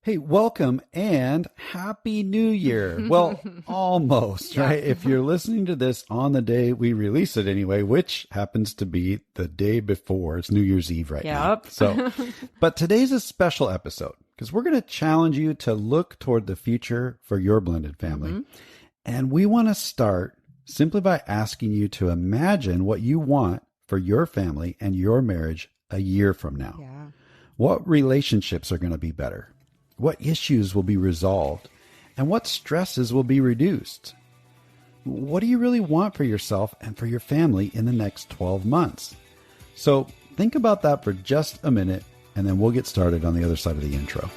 Hey, welcome and Happy New Year. Well, almost, right? If you're listening to this on the day we release it anyway, which happens to be the day before. It's New Year's Eve right now. So, but today's a special episode because we're going to challenge you to look toward the future for your blended family. And we want to start simply by asking you to imagine what you want for your family and your marriage a year from now. What relationships are going to be better? What issues will be resolved? And what stresses will be reduced? What do you really want for yourself and for your family in the next 12 months? So think about that for just a minute, and then we'll get started on the other side of the intro.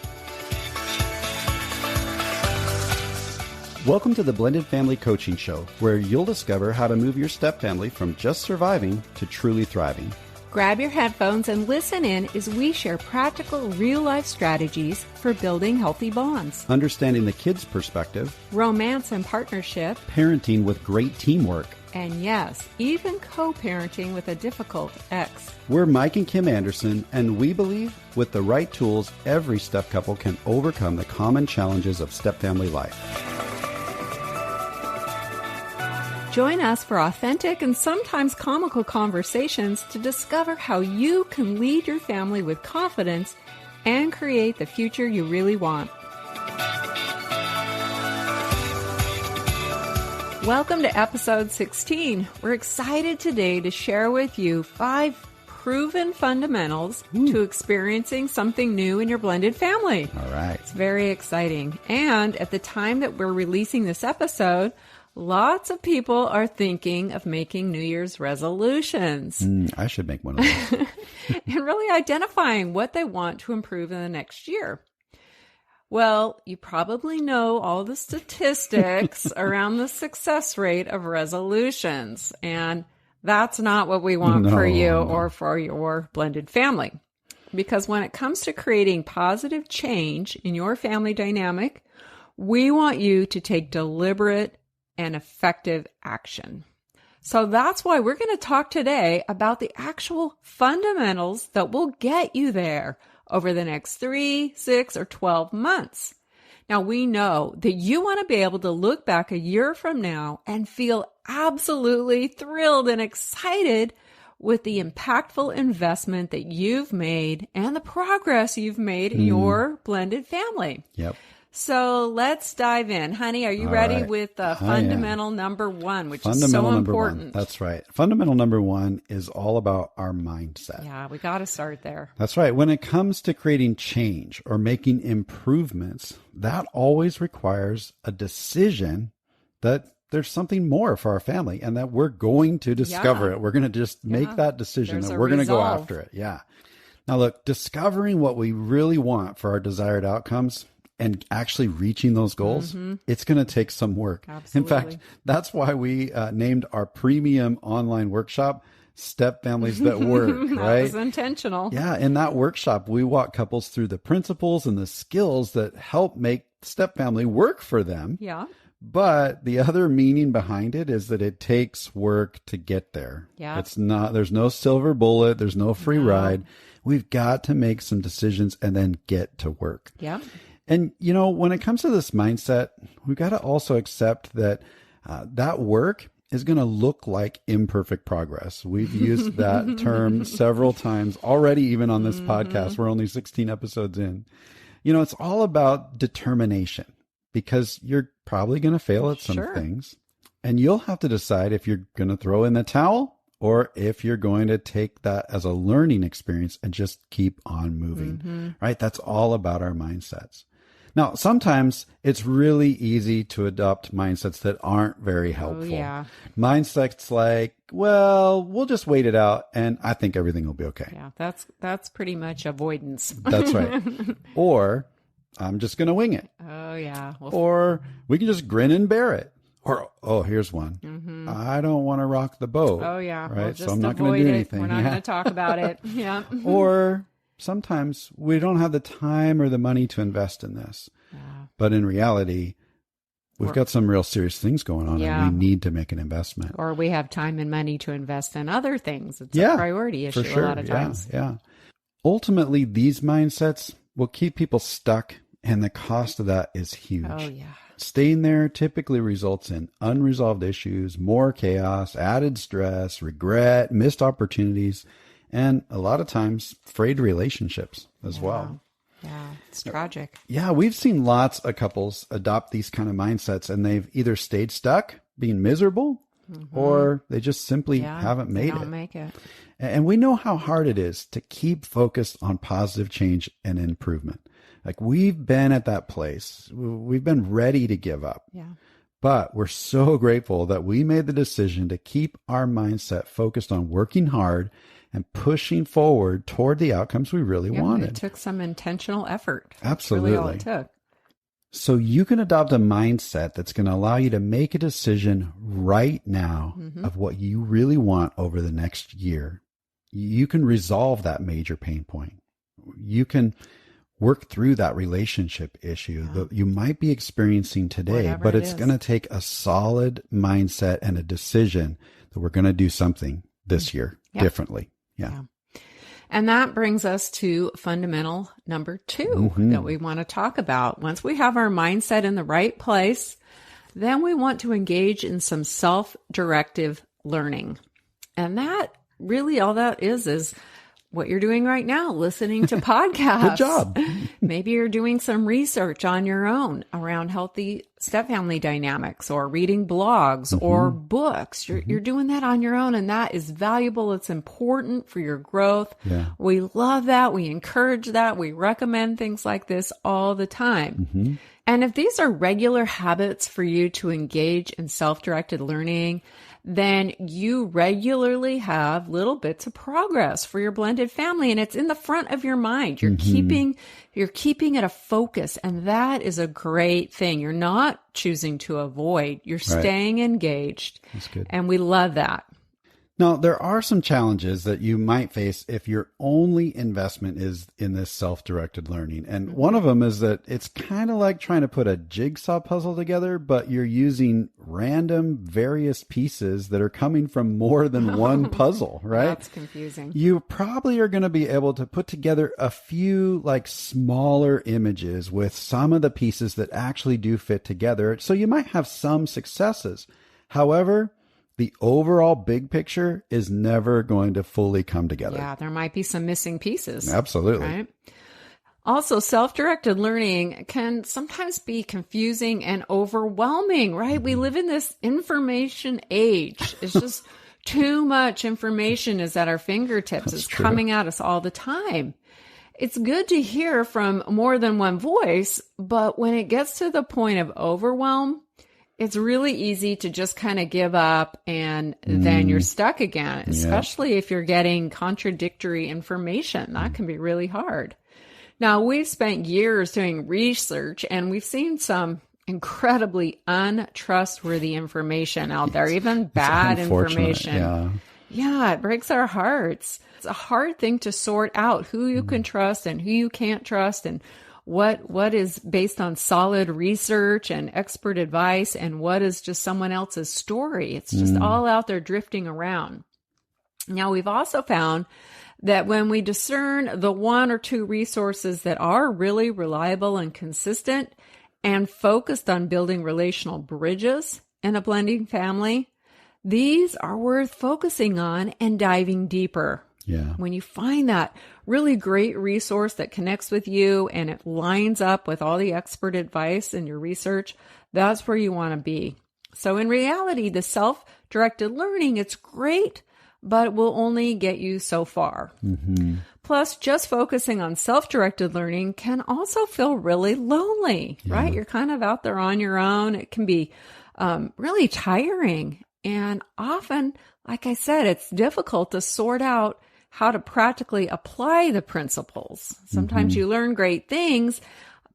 Welcome to the Blended Family Coaching Show, where you'll discover how to move your step family from just surviving to truly thriving. Grab your headphones and listen in as we share practical, real-life strategies for building healthy bonds, Understanding the kids' perspective, romance and partnership, parenting with great teamwork. and yes, even co-parenting with a difficult ex. We're Mike and Kim Anderson, and we believe with the right tools, every step couple can overcome the common challenges of step family life. Join us for authentic and sometimes comical conversations to discover how you can lead your family with confidence and create the future you really want. Welcome to episode 16. We're excited today to share with you 5 proven fundamentals to experiencing something new in your blended family. All right. It's very exciting. And at the time that we're releasing this episode, lots of people are thinking of making New Year's resolutions I should make one of those. and really identifying what they want to improve in the next year. Well, you probably know all the statistics around the success rate of resolutions, and that's not what we want for you or for your blended family. Because when it comes to creating positive change in your family dynamic, we want you to take deliberate and effective action. So that's why we're going to talk today about the actual fundamentals that will get you there over the next 3, 6, or 12 months. Now, we know that you want to be able to look back a year from now and feel absolutely thrilled and excited with the impactful investment that you've made and the progress you've made in your blended family. Yep. So let's dive in. Honey, are you ready with fundamental number 1, which is so important? That's right. Fundamental number 1 is all about our mindset. Yeah, we got to start there. That's right. When it comes to creating change or making improvements, that always requires a decision that there's something more for our family and that we're going to discover it. We're going to just make that decision that we're going to go after it. Yeah. Now, look, discovering what we really want for our desired outcomes and actually reaching those goals, it's going to take some work. Absolutely. In fact, that's why we named our premium online workshop Step Families That Work, right? That was intentional. Yeah. In that workshop, we walk couples through the principles and the skills that help make step family work for them. Yeah. But the other meaning behind it is that it takes work to get there. Yeah. It's not, there's no silver bullet. There's no free ride. We've got to make some decisions and then get to work. Yeah. And, you know, when it comes to this mindset, we've got to also accept that that work is going to look like imperfect progress. We've used that term several times already, even on this podcast. We're only 16 episodes in. You know, it's all about determination because you're probably going to fail at some things. And you'll have to decide if you're going to throw in the towel or if you're going to take that as a learning experience and just keep on moving, right? That's all about our mindsets. Now, sometimes it's really easy to adopt mindsets that aren't very helpful. Oh, yeah. Mindsets like, well, we'll just wait it out and I think everything will be okay. Yeah, that's pretty much avoidance. That's right. Or I'm just going to wing it. Oh, yeah. Well, or we can just grin and bear it. Or, oh, here's one. I don't want to rock the boat. Oh, yeah. Right. We'll So I'm not going to avoid do it. anything. We're not going to talk about it. Yeah. Or sometimes we don't have the time or the money to invest in this. Yeah. But in reality, we've got some real serious things going on and we need to make an investment. Or we have time and money to invest in other things. It's a priority issue a lot of times. Yeah. Ultimately, these mindsets will keep people stuck And the cost of that is huge. Oh, yeah. Staying there typically results in unresolved issues, more chaos, added stress, regret, missed opportunities, and a lot of times frayed relationships as well. Yeah, it's tragic. Yeah, we've seen lots of couples adopt these kind of mindsets, and they've either stayed stuck, being miserable, or they just simply haven't made it. Don't make it. And we know how hard it is to keep focused on positive change and improvement. Like, we've been at that place. We've been ready to give up. Yeah. But we're so grateful that we made the decision to keep our mindset focused on working hard and pushing forward toward the outcomes we really wanted. It took some intentional effort. Absolutely. That's really all it took. So you can adopt a mindset that's going to allow you to make a decision right now of what you really want over the next year. You can resolve that major pain point. You can work through that relationship issue that you might be experiencing today, Whatever but it it's is. going to take a solid mindset and a decision that we're going to do something this year differently. Yeah. And that brings us to fundamental number 2 that we want to talk about. Once we have our mindset in the right place, then we want to engage in some self-directive learning. And that really all that is what you're doing right now, listening to podcasts. Good job. Maybe you're doing some research on your own around healthy step-family dynamics, or reading blogs or books. You're doing that on your own, and that is valuable. It's important for your growth. Yeah. We love that. We encourage that. We recommend things like this all the time. And if these are regular habits for you to engage in self-directed learning, then you regularly have little bits of progress for your blended family, and it's in the front of your mind. You're keeping it a focus, and that is a great thing. You're not choosing to avoid. You're staying engaged. That's good. And we love that. Now, there are some challenges that you might face if your only investment is in this self-directed learning. And one of them is that it's kind of like trying to put a jigsaw puzzle together, but you're using random various pieces that are coming from more than one puzzle, right? That's confusing. You probably are going to be able to put together a few like smaller images with some of the pieces that actually do fit together. So you might have some successes. However, the overall big picture is never going to fully come together. Yeah, there might be some missing pieces. Absolutely. Right? Also, self-directed learning can sometimes be confusing and overwhelming, right? We live in this information age. It's just too much information is at our fingertips. It's coming at us all the time. It's good to hear from more than one voice, but when it gets to the point of overwhelm, it's really easy to just kind of give up, and then you're stuck again, especially if you're getting contradictory information. That can be really hard. Now, we've spent years doing research, and we've seen some incredibly untrustworthy information out there, even bad information. Yeah, it breaks our hearts. It's a hard thing to sort out who you can trust and who you can't trust, and what is based on solid research and expert advice, and what is just someone else's story. It's just all out there drifting around. Now, we've also found that when we discern the one or two resources that are really reliable and consistent and focused on building relational bridges in a blending family, these are worth focusing on and diving deeper. Yeah. When you find that really great resource that connects with you and it lines up with all the expert advice in your research, that's where you want to be. So in reality, the self-directed learning, it's great, but it will only get you so far. Plus, just focusing on self-directed learning can also feel really lonely, right? You're kind of out there on your own. It can be really tiring. And often, like I said, it's difficult to sort out how to practically apply the principles. Sometimes you learn great things,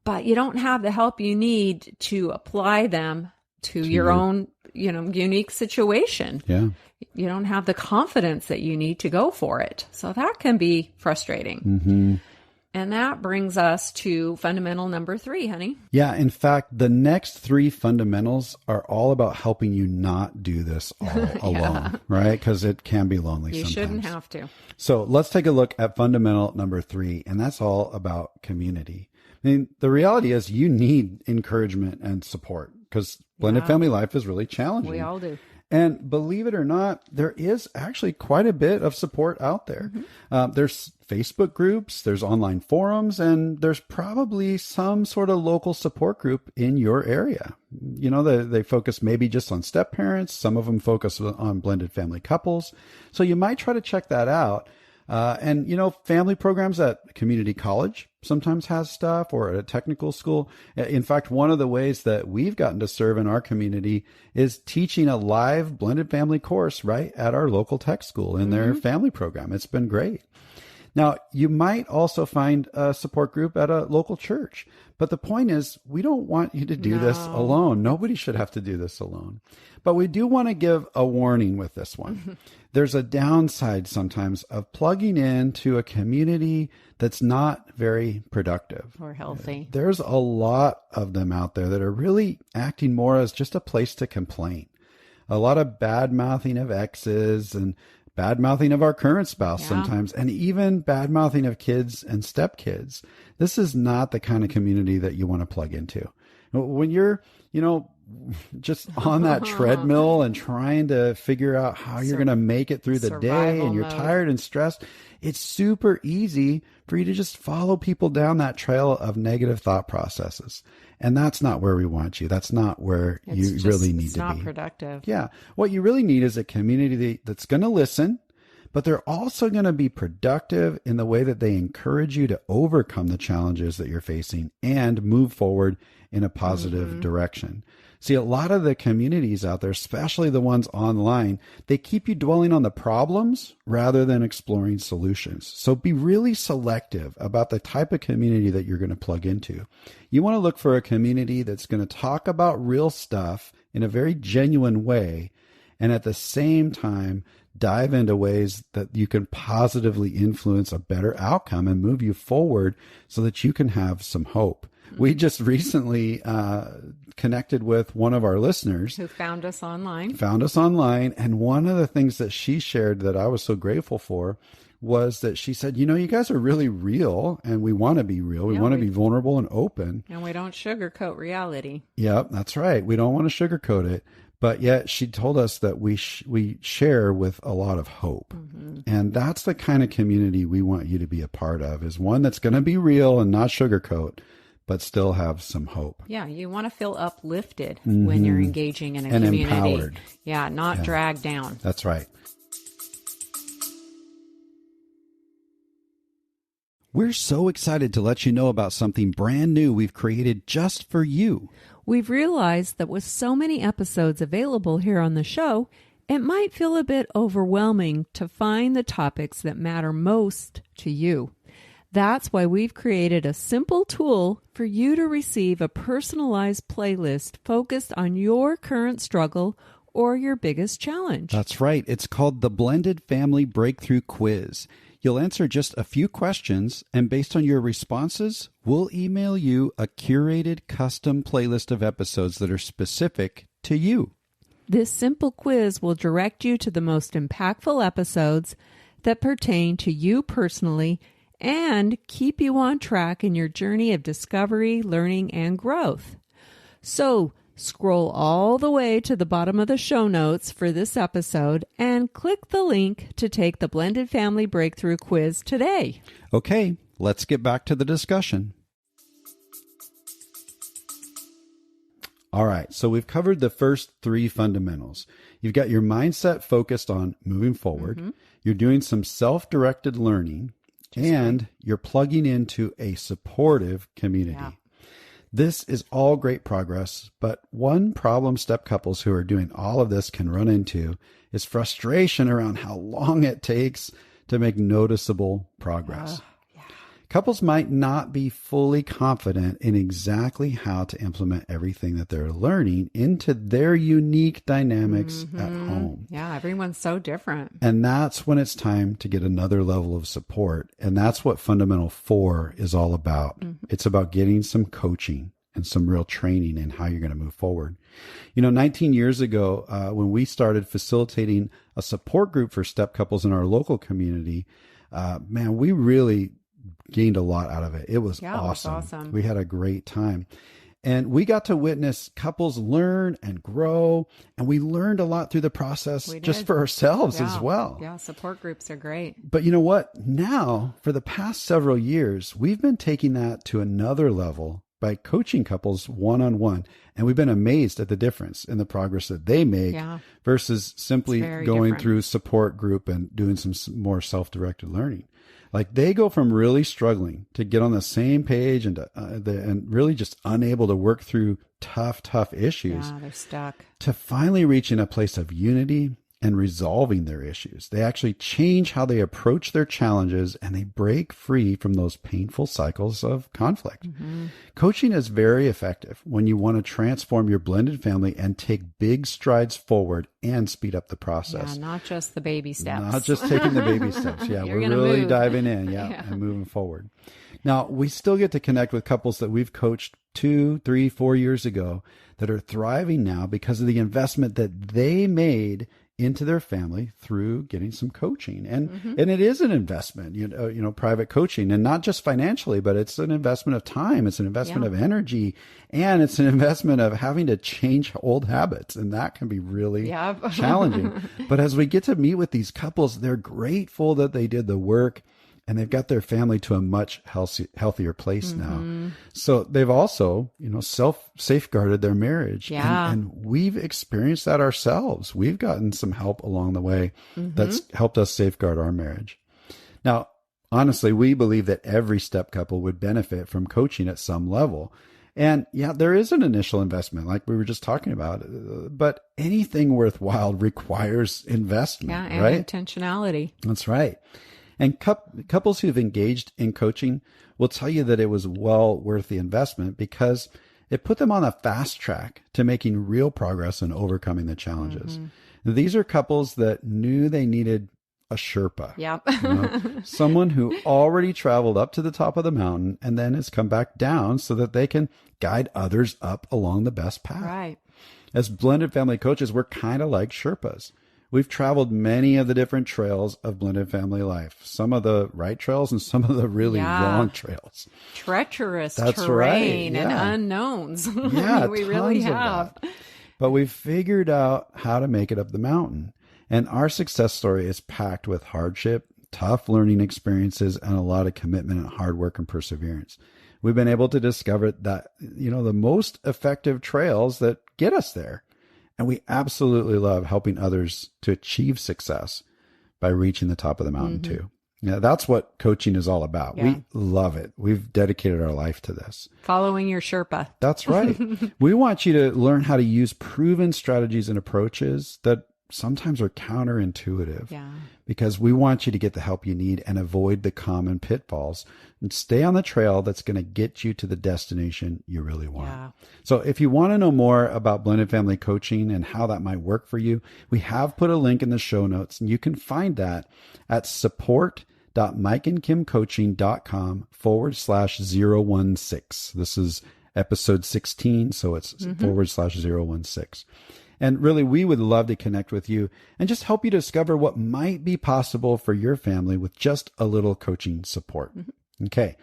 but you don't have the help you need to apply them to your own, unique situation. Yeah. You don't have the confidence that you need to go for it. So that can be frustrating. And that brings us to fundamental number 3, honey. Yeah. In fact, the next 3 fundamentals are all about helping you not do this all alone, right? Because it can be lonely sometimes. You shouldn't have to. So let's take a look at fundamental number 3, and that's all about community. I mean, the reality is you need encouragement and support because blended family life is really challenging. We all do. And believe it or not, there is actually quite a bit of support out there. There's Facebook groups, there's online forums, and there's probably some sort of local support group in your area. You know, they focus maybe just on step parents. Some of them focus on blended family couples. So you might try to check that out. And, you know, family programs at community college sometimes has stuff, or at a technical school. In fact, one of the ways that we've gotten to serve in our community is teaching a live blended family course right at our local tech school in their family program. It's been great. Now, you might also find a support group at a local church. But the point is, we don't want you to do this alone. Nobody should have to do this alone. But we do want to give a warning with this one. There's a downside sometimes of plugging into a community that's not very productive or healthy. There's a lot of them out there that are really acting more as just a place to complain. A lot of bad mouthing of exes and bad mouthing of our current spouse sometimes, and even bad mouthing of kids and stepkids. This is not the kind of community that you want to plug into. When you're, you know, just on that treadmill and trying to figure out how you're going to make it through the day and you're tired and stressed, it's super easy for you to just follow people down that trail of negative thought processes. And that's not where we want you. That's not where you really need to be. It's not productive. Yeah. What you really need is a community that's going to listen, but they're also going to be productive in the way that they encourage you to overcome the challenges that you're facing and move forward in a positive direction. See, a lot of the communities out there, especially the ones online, they keep you dwelling on the problems rather than exploring solutions. So be really selective about the type of community that you're going to plug into. You want to look for a community that's going to talk about real stuff in a very genuine way, and at the same time, dive into ways that you can positively influence a better outcome and move you forward so that you can have some hope. We just recently connected with one of our listeners who found us online. And one of the things that she shared that I was so grateful for was that she said, you know, you guys are really real, and we want to be real. We want to be vulnerable and open. And we don't sugarcoat reality. Yep, that's right. We don't want to sugarcoat it. But yet she told us that we share with a lot of hope. And that's the kind of community we want you to be a part of, is one that's going to be real and not sugarcoat, but still have some hope. Yeah, you want to feel uplifted when you're engaging in a community. And empowered. Yeah, not dragged down. That's right. We're so excited to let you know about something brand new we've created just for you. We've realized that with so many episodes available here on the show, it might feel a bit overwhelming to find the topics that matter most to you. That's why we've created a simple tool for you to receive a personalized playlist focused on your current struggle or your biggest challenge. That's right. It's called the Blended Family Breakthrough Quiz. You'll answer just a few questions, and based on your responses, we'll email you a curated custom playlist of episodes that are specific to you. This simple quiz will direct you to the most impactful episodes that pertain to you personally and keep you on track in your journey of discovery, learning, and growth. So, scroll all the way to the bottom of the show notes for this episode and click the link to take the Blended Family Breakthrough Quiz today. Okay, let's get back to the discussion. All right, so we've covered the first three fundamentals. You've got your mindset focused on moving forward. You're doing some self-directed learning, and you're plugging into a supportive community. Yeah. This is all great progress, but one problem step couples who are doing all of this can run into is frustration around how long it takes to make noticeable progress. Couples might not be fully confident in exactly how to implement everything that they're learning into their unique dynamics at home. Yeah, everyone's so different. And that's when it's time to get another level of support. And that's what Fundamental 4 is all about. It's about getting some coaching and some real training in how you're going to move forward. You know, 19 years ago, when we started facilitating a support group for step couples in our local community, we really gained a lot out of it. It was Yeah, it was awesome. awesome. We had a great time. And we got to witness couples learn and grow. And we learned a lot through the process We just did. for ourselves Yeah. as well. Yeah, support groups are great. But you know what? Now, for the past several years, we've been taking that to another level by coaching couples one-on-one. And we've been amazed at the difference in the progress that they make Yeah. versus simply It's very going different. through support group and doing some more self-directed learning. Like they go from really struggling to get on the same page and and really just unable to work through tough issues Yeah, they're stuck. to finally reaching a place of unity and resolving their issues. They actually change how they approach their challenges and they break free from those painful cycles of conflict. Coaching is very effective when you want to transform your blended family and take big strides forward and speed up the process. Yeah, not just the baby steps. Not just taking the baby steps. Yeah, You're we're gonna really move. diving in. Yeah, Yeah. and moving forward. Now, we still get to connect with couples that we've coached 2, 3, 4 years ago that are thriving now because of the investment that they made into their family through getting some coaching. And it is an investment, private coaching, and not just financially, but it's an investment of time. It's an investment of energy, and it's an investment of having to change old habits. And that can be really Yep. challenging. But as we get to meet with these couples, they're grateful that they did the work. And they've got their family to a much healthier place now. So they've also, safeguarded their marriage. Yeah. And we've experienced that ourselves. We've gotten some help along the way that's helped us safeguard our marriage. Now, honestly, we believe that every step couple would benefit from coaching at some level. And yeah, there is an initial investment like we were just talking about, but anything worthwhile requires investment, Yeah, and right? intentionality. That's right. And couples who've engaged in coaching will tell you that it was well worth the investment because it put them on a fast track to making real progress and overcoming the challenges. These are couples that knew they needed a Sherpa, Yep. someone who already traveled up to the top of the mountain and then has come back down so that they can guide others up along the best path. Right. As blended family coaches, we're kind of like Sherpas. We've traveled many of the different trails of blended family life, some of the right trails and some of the really wrong trails. Treacherous That's terrain right, and yeah. unknowns. Yeah, we really tons of have. that. But we've figured out how to make it up the mountain. And our success story is packed with hardship, tough learning experiences, and a lot of commitment and hard work and perseverance. We've been able to discover that, the most effective trails that get us there. And we absolutely love helping others to achieve success by reaching the top of the mountain too. Yeah, that's what coaching is all about. Yeah. We love it. We've dedicated our life to this. Following your Sherpa. That's right. We want you to learn how to use proven strategies and approaches that sometimes are counterintuitive. Yeah. Because we want you to get the help you need and avoid the common pitfalls and stay on the trail that's going to get you to the destination you really want. Yeah. So if you want to know more about blended family coaching and how that might work for you, we have put a link in the show notes and you can find that at support.mikeandkimcoaching.com/016. This is episode 16. So it's /016. And really, we would love to connect with you and just help you discover what might be possible for your family with just a little coaching support. Okay.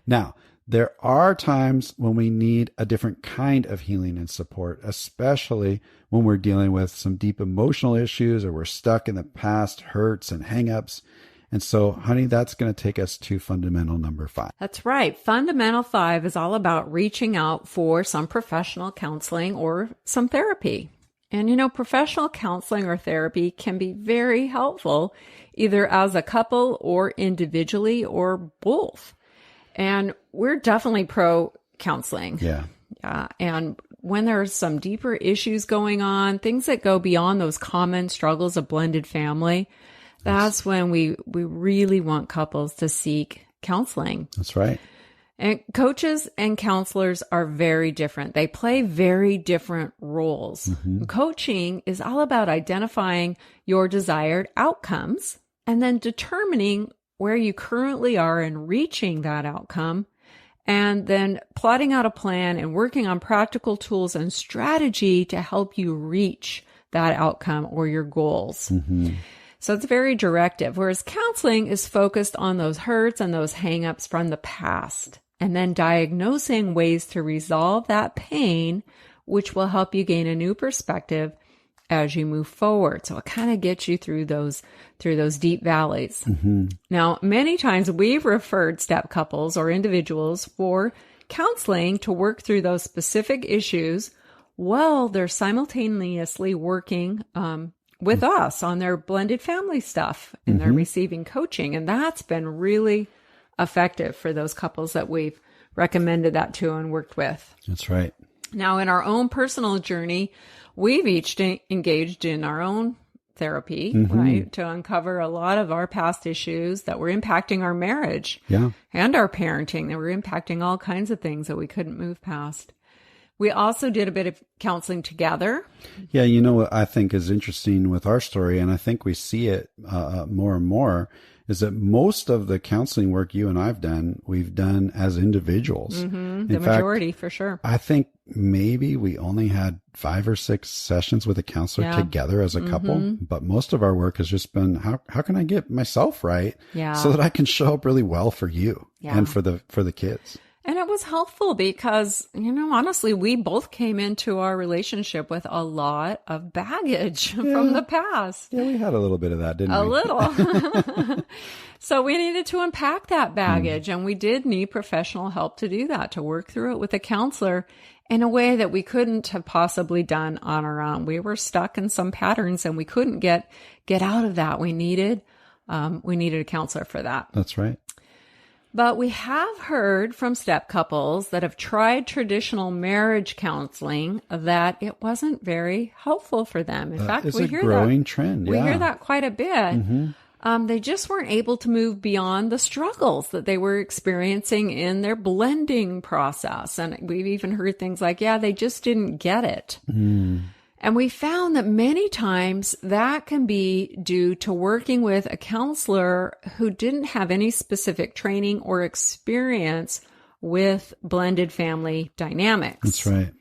Now, there are times when we need a different kind of healing and support, especially when we're dealing with some deep emotional issues or we're stuck in the past hurts and hangups. And so, honey, that's going to take us to fundamental number 5. That's right. Fundamental 5 is all about reaching out for some professional counseling or some therapy. And, professional counseling or therapy can be very helpful either as a couple or individually or both. And we're definitely pro counseling. Yeah. And when there's some deeper issues going on, things that go beyond those common struggles of blended family, that's when we really want couples to seek counseling. That's right. And coaches and counselors are very different. They play very different roles. Coaching is all about identifying your desired outcomes and then determining where you currently are in reaching that outcome, and then plotting out a plan and working on practical tools and strategy to help you reach that outcome or your goals. So it's very directive, whereas counseling is focused on those hurts and those hang-ups from the past, and then diagnosing ways to resolve that pain, which will help you gain a new perspective as you move forward. So it kind of gets you through those deep valleys. Now, many times we've referred step couples or individuals for counseling to work through those specific issues while they're simultaneously working with us on their blended family stuff, and they're receiving coaching. And that's been really effective for those couples that we've recommended that to and worked with. That's right. Now, in our own personal journey, we've each engaged in our own therapy, right, to uncover a lot of our past issues that were impacting our marriage and our parenting, that were impacting all kinds of things that we couldn't move past. We also did a bit of counseling together. Yeah, you know what I think is interesting with our story, and I think we see it more and more, is that most of the counseling work you and I've done, we've done as individuals. The majority, for sure. I think maybe we only had 5 or 6 sessions with a counselor together as a couple, but most of our work has just been, how can I get myself right so that I can show up really well for you and for the kids. And it was helpful because, honestly, we both came into our relationship with a lot of baggage from the past. Yeah, we had a little bit of that, didn't we? A little. So we needed to unpack that baggage, and we did need professional help to do that, to work through it with a counselor in a way that we couldn't have possibly done on our own. We were stuck in some patterns, and we couldn't get out of that. We needed a counselor for that. That's right. But we have heard from step couples that have tried traditional marriage counseling that it wasn't very helpful for them. In fact, we hear growing trend. We hear that quite a bit. They just weren't able to move beyond the struggles that they were experiencing in their blending process. And we've even heard things like, they just didn't get it. And we found that many times that can be due to working with a counselor who didn't have any specific training or experience with blended family dynamics. That's right.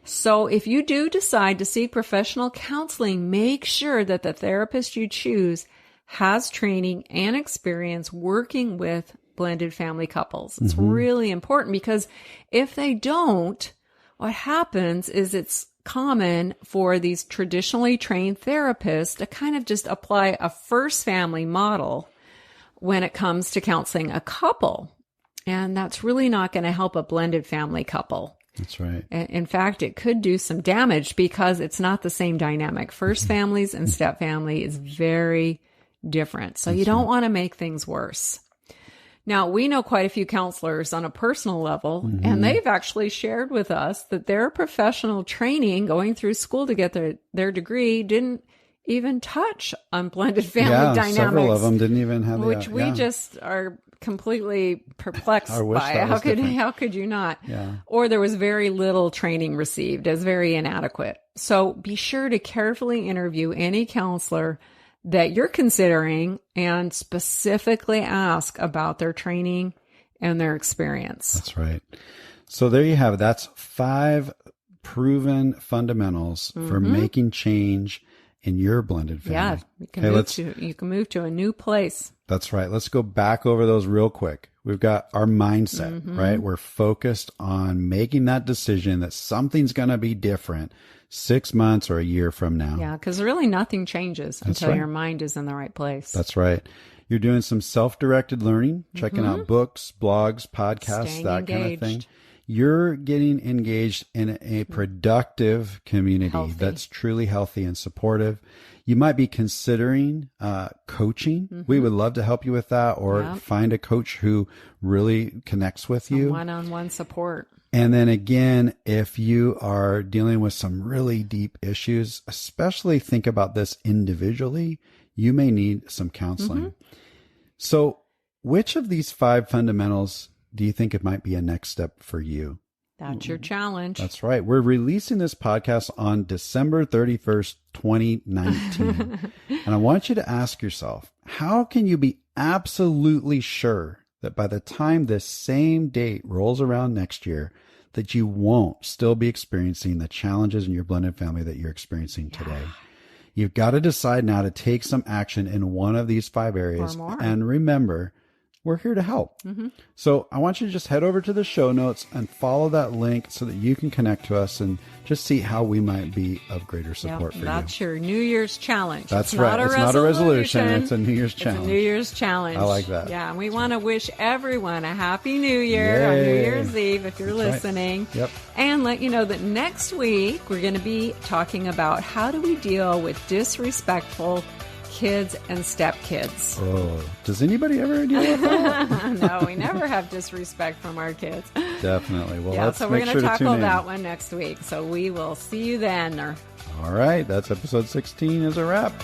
So if you do decide to seek professional counseling, make sure that the therapist you choose has training and experience working with blended family couples. It's really important, because if they don't, what happens is it's common for these traditionally trained therapists to kind of just apply a first family model when it comes to counseling a couple. And that's really not going to help a blended family couple. That's right. In fact, it could do some damage because it's not the same dynamic. First families and step family is very different. So you don't want to make things worse. Now, we know quite a few counselors on a personal level, and they've actually shared with us that their professional training going through school to get their degree didn't even touch on blended family dynamics. Several of them didn't even have which we just are completely perplexed by. How could you not? Yeah. Or there was very little training received, as very inadequate. So be sure to carefully interview any counselor that you're considering and specifically ask about their training and their experience. That's right. So there you have it. That's 5 proven fundamentals for making change in your blended family. Yeah, you can move to a new place. That's right. Let's go back over those real quick. We've got our mindset, right? We're focused on making that decision that something's going to be different 6 months or a year from now. Yeah, because really nothing changes until your mind is in the right place. That's right. You're doing some self-directed learning, checking out books, blogs, podcasts, kind of thing. You're getting engaged in a productive community that's truly healthy and supportive. You might be considering coaching. We would love to help you with that, or find a coach who really connects with you. One-on-one support. And then again, if you are dealing with some really deep issues, especially think about this individually, you may need some counseling. So which of these 5 fundamentals do you think it might be a next step for you? That's your challenge. That's right. We're releasing this podcast on December 31st, 2019. And I want you to ask yourself, how can you be absolutely sure that by the time this same date rolls around next year, that you won't still be experiencing the challenges in your blended family that you're experiencing today? You've got to decide now to take some action in one of these 5 areas. Or more. And remember, we're here to help. So I want you to just head over to the show notes and follow that link so that you can connect to us and just see how we might be of greater support for you. That's your New Year's challenge. That's it's right. Not it's not a resolution. It's a New Year's It's challenge. a New Year's challenge. I like that. Yeah, and we want to wish everyone a Happy New Year on New Yay. Year's Eve if you're That's right. listening. Yep. And let you know that next week we're going to be talking about how do we deal with disrespectful kids and stepkids. Oh, does anybody ever deal with that? No, we never have disrespect from our kids. Definitely. Well, Yeah, let's so we're make going sure to to tune tackle in. that one next week. So we will see you then. All right. That's episode 16 is a wrap.